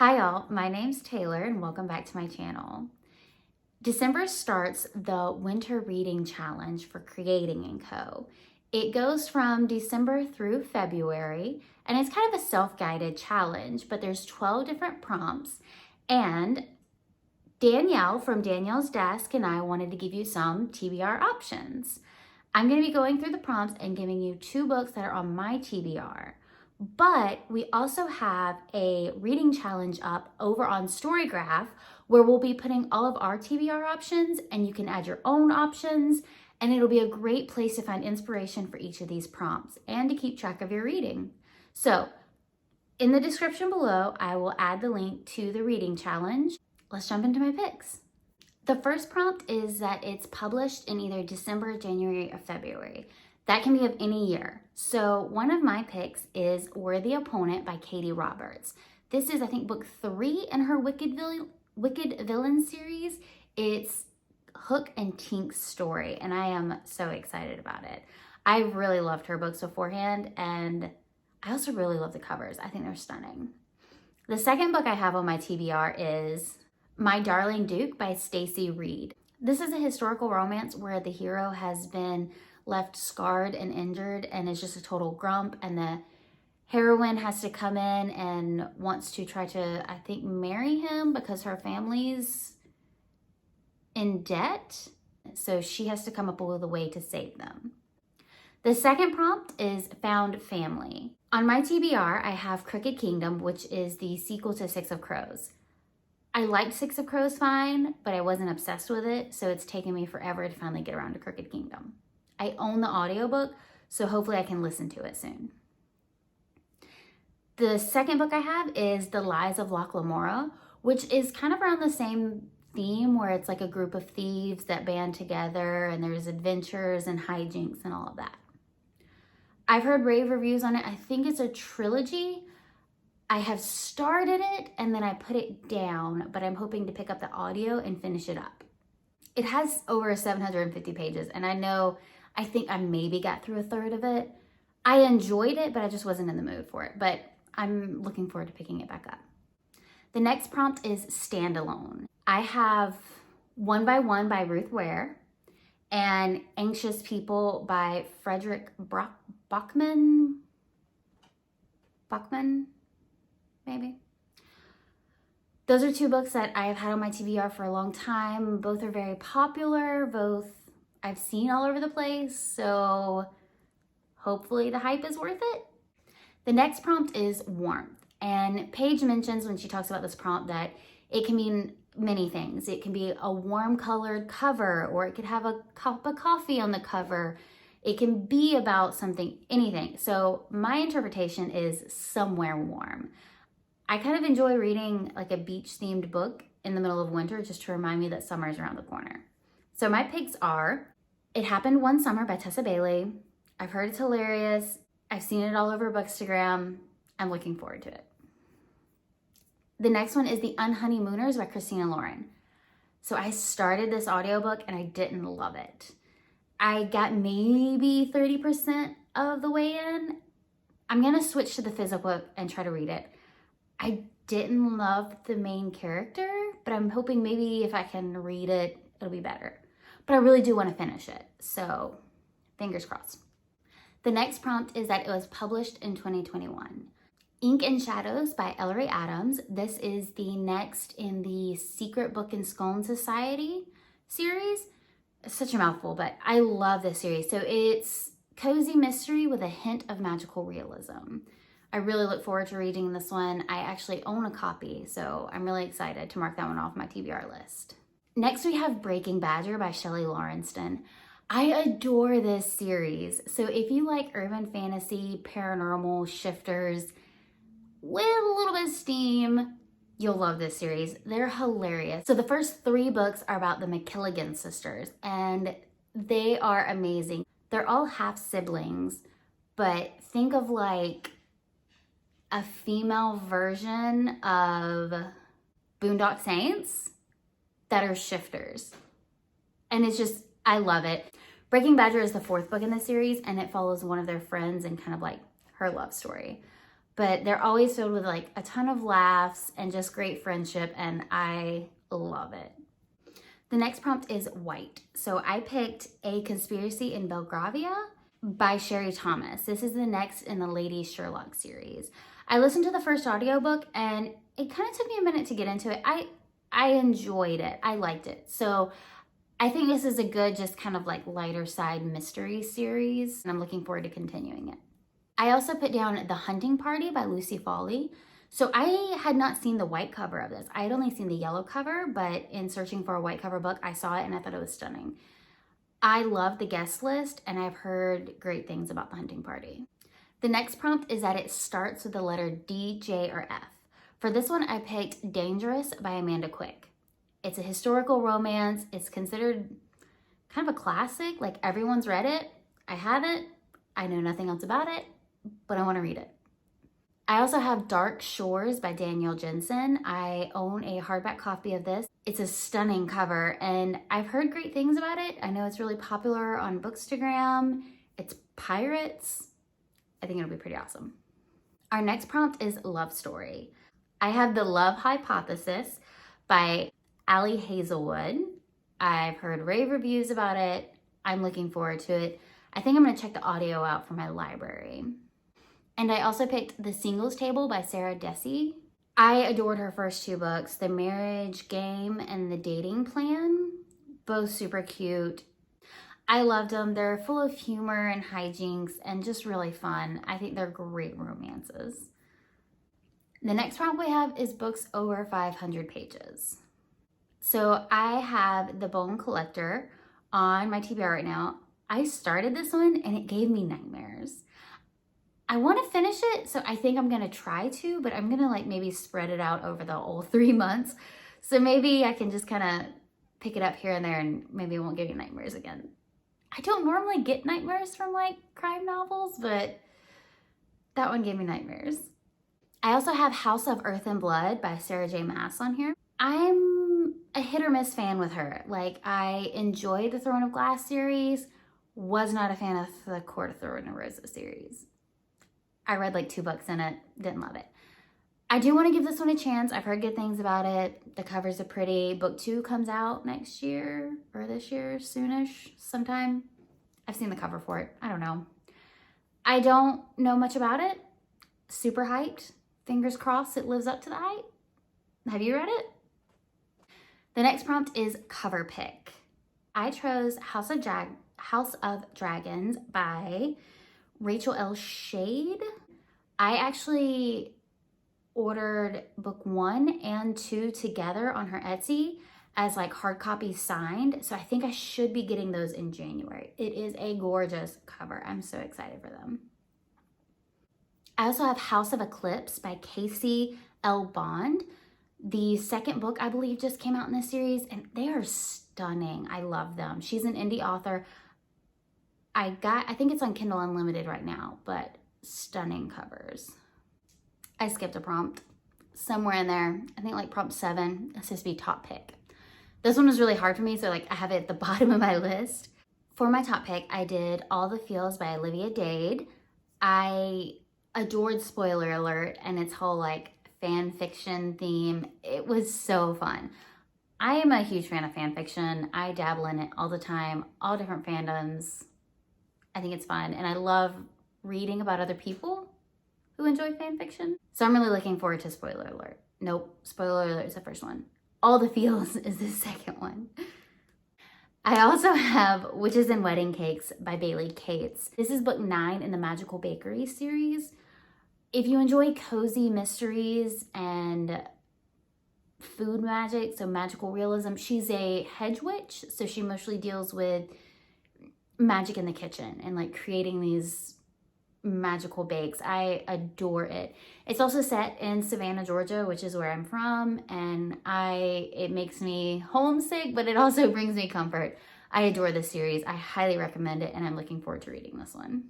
Hi y'all, my name's Taylor and welcome back to my channel. December starts the Winter Reading Challenge for Creating & Co. It goes from December through February and it's kind of a self-guided challenge, but there's 12 different prompts and Danielle from Danielle's Desk and I wanted to give you some TBR options. I'm going to be going through the prompts and giving you 2 books that are on my TBR. But we also have a reading challenge up over on Storygraph where we'll be putting all of our TBR options and you can add your own options and it'll be a great place to find inspiration for each of these prompts and to keep track of your reading. So in the description below, I will add the link to the reading challenge. Let's jump into my picks. The first prompt is that it's published in either December, January, or February. That can be of any year. So one of my picks is Worthy Opponent by Katie Roberts. This is, I think, book 3 in her Wicked Villain series. It's Hook and Tink's story, and I am so excited about it. I really loved her books beforehand, and I also really love the covers. I think they're stunning. The second book I have on my TBR is My Darling Duke by Stacey Reed. This is a historical romance where the hero has been left scarred and injured and is just a total grump, and the heroine has to come in and wants to try to, I think, marry him because her family's in debt, so she has to come up with a way to save them. The second prompt is Found Family. On my TBR, I have Crooked Kingdom, which is the sequel to Six of Crows. I liked Six of Crows fine, but I wasn't obsessed with it, so it's taken me forever to finally get around to Crooked Kingdom. I own the audiobook, so hopefully I can listen to it soon. The second book I have is The Lies of Loch Lamora, which is kind of around the same theme where it's like a group of thieves that band together and there's adventures and hijinks and all of that. I've heard rave reviews on it. I think it's a trilogy. I have started it and then I put it down, but I'm hoping to pick up the audio and finish it up. It has over 750 pages and I think I maybe got through a third of it. I enjoyed it, but I just wasn't in the mood for it, but I'm looking forward to picking it back up. The next prompt is Standalone. I have One by One by Ruth Ware and Anxious People by Frederick Bachman, maybe. Those are 2 books that I have had on my TBR for a long time. Both are very popular, both I've seen all over the place, so hopefully the hype is worth it. The next prompt is Warmth, and Paige mentions when she talks about this prompt that it can mean many things. It can be a warm colored cover, or it could have a cup of coffee on the cover. It can be about something, anything. So my interpretation is somewhere warm. I kind of enjoy reading like a beach-themed book in the middle of winter just to remind me that summer is around the corner. So my picks are It Happened One Summer by Tessa Bailey. I've heard it's hilarious. I've seen it all over Bookstagram. I'm looking forward to it. The next one is The Unhoneymooners by Christina Lauren. So I started this audiobook and I didn't love it. I got maybe 30% of the way in. I'm gonna switch to the physical book and try to read it. I didn't love the main character, but I'm hoping maybe if I can read it, it'll be better. But I really do want to finish it, so fingers crossed. The next prompt is that it was published in 2021. Ink and Shadows by Ellery Adams. This is the next in the Secret Book and Scone Society series. It's such a mouthful, but I love this series. So it's cozy mystery with a hint of magical realism. I really look forward to reading this one. I actually own a copy, so I'm really excited to mark that one off my TBR list. Next, we have Breaking Badger by SHELLY LAURENSTON. I adore this series. So if you like urban fantasy, paranormal, shifters, with a little bit of steam, you'll love this series. They're hilarious. So the first 3 books are about the McKilligan sisters, and they are amazing. They're all half siblings, but think of like a female version of Boondock Saints that are shifters. And it's just, I love it. Breaking Badger is the 4th book in the series, and it follows one of their friends and kind of like her love story. but they're always filled with like a ton of laughs and just great friendship, and I love it. The next prompt is white. So I picked A Conspiracy in Belgravia by Sherry Thomas. This is the next in the Lady Sherlock series. I listened to the first audiobook and it kind of took me a minute to get into it. I enjoyed it. I liked it. So I think this is a good, just kind of like lighter side mystery series, and I'm looking forward to continuing it. I also put down The Hunting Party by Lucy Foley. So I had not seen the white cover of this. I had only seen the yellow cover, but in searching for a white cover book, I saw it and I thought it was stunning. I love the guest list and I've heard great things about The Hunting Party. The next prompt is that it starts with the letter D, J, or F. For this one, I picked Dangerous by Amanda Quick. It's a historical romance. It's considered kind of a classic, like everyone's read it. I haven't. I know nothing else about it, but I want to read it. I also have Dark Shores by Danielle Jensen. I own a hardback copy of this. It's a stunning cover and I've heard great things about it. I know it's really popular on Bookstagram. It's pirates. I think it'll be pretty awesome. Our next prompt is Love Story. I have The Love Hypothesis by Allie Hazelwood. I've heard rave reviews about it. I'm looking forward to it. I think I'm gonna check the audio out for my library. And I also picked The Singles Table by Sarah Dessy. I adored her first two books, The Marriage Game and The Dating Plan. Both super cute. I loved them. They're full of humor and hijinks and just really fun. I think they're great romances. The next prompt we have is books over 500 pages. So I have The Bone Collector on my TBR right now. I started this one and it gave me nightmares. I want to finish it, so I think I'm going to try to, but I'm going to like maybe spread it out over the whole 3 months. So maybe I can just kind of pick it up here and there and maybe it won't give you nightmares again. I don't normally get nightmares from like crime novels, but that one gave me nightmares. I also have House of Earth and Blood by Sarah J. Maas on here. I'm a hit or miss fan with her. Like I enjoy the Throne of Glass series, was not a fan of the Court of Thorn and Roses series. I read like 2 books in it, didn't love it. I do want to give this one a chance. I've heard good things about it. The covers are pretty. Book 2 comes out next year or this year, soonish, sometime. I've seen the cover for it. I don't know. I don't know much about it. Super hyped. Fingers crossed it lives up to the hype. Have you read it? The next prompt is cover pick. I chose House of Dragons by Rachel L. Shade. I actually ordered book 1 and 2 together on her Etsy as like hard copy signed. So I think I should be getting those in January. It is a gorgeous cover. I'm so excited for them. I also have House of Eclipse by Casey L. Bond. The second book, I believe, just came out in this series and they are stunning. I love them. She's an indie author. I think it's on Kindle Unlimited right now, but stunning covers. I skipped a prompt somewhere in there. I think like prompt 7, it's supposed to be top pick. This one was really hard for me, so like I have it at the bottom of my list. For my top pick, I did All the Feels by Olivia Dade. I adored, spoiler alert, and its whole like fan fiction theme. It was so fun. I am a huge fan of fan fiction. I dabble in it all the time, all different fandoms. I think it's fun, and I love reading about other people who enjoy fan fiction. So I'm really looking forward to spoiler alert. Nope, spoiler alert is the first one. All the Feels is the second one. I also have Witches and Wedding Cakes by Bailey Cates. This is book 9 in the Magical Bakery series. If you enjoy cozy mysteries and food magic, so magical realism, she's a hedge witch, so she mostly deals with magic in the kitchen and like creating these magical bakes. I adore it. It's also set in Savannah, Georgia, which is where I'm from, and it makes me homesick, but it also brings me comfort. I adore this series. I highly recommend it, and I'm looking forward to reading this one.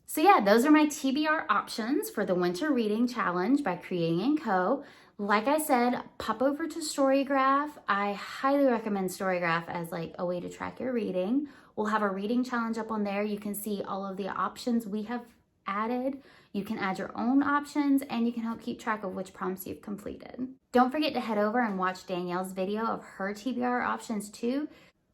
So yeah, those are my TBR options for the Winter Reading Challenge by Creating & Co. Like I said, pop over to Storygraph. I highly recommend Storygraph as like a way to track your reading. We'll have a reading challenge up on there. You can see all of the options we have added. You can add your own options and you can help keep track of which prompts you've completed. Don't forget to head over and watch Danielle's video of her TBR options too.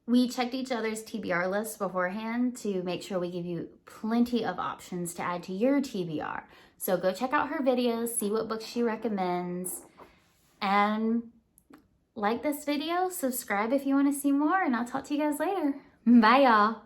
We checked each other's TBR lists beforehand to make sure we give you plenty of options to add to your TBR. So go check out her videos, see what books she recommends, and like this video, subscribe if you want to see more, and I'll talk to you guys later. Bye, y'all.